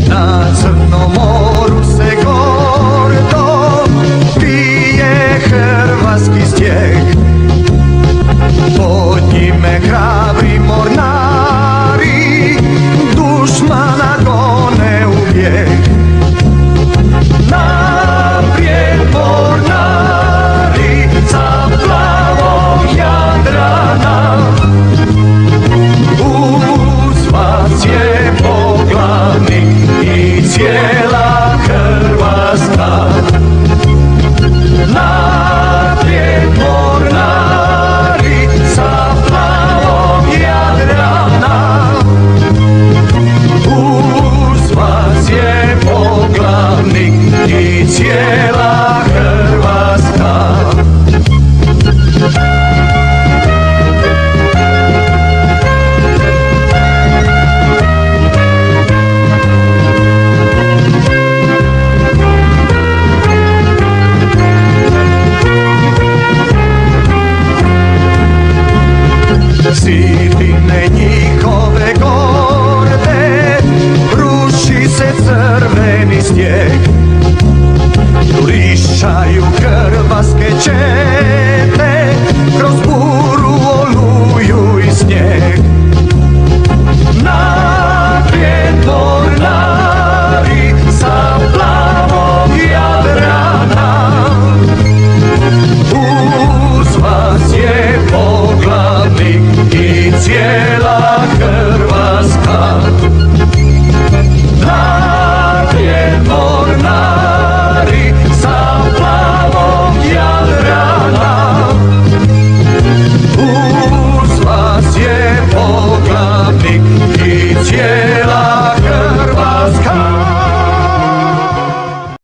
Na Crnom moru se gordo pije hrvatski stijeg, pod njime hrabri mornari dušmana gone u bijeg. Naprijed mornari sa plavog Jadrana, uz vas je poglavnik i cijela Hrvatska. Naprijed mornari sa plavog Jadrana, uz vas je poglavnik i cijela Hrvatska. Sitine njihove gorde, ruši se crveni stijeg, jurišaju hrvatske čete kroz buru, oluju i snijeg. Naprijed mornari sa plavog Jadrana, uz vas je poglavnik i cijela Hrvatska. Naprijed mornari sa plavog Jadrana, uz vas je poglavnik i cijela Hrvatska.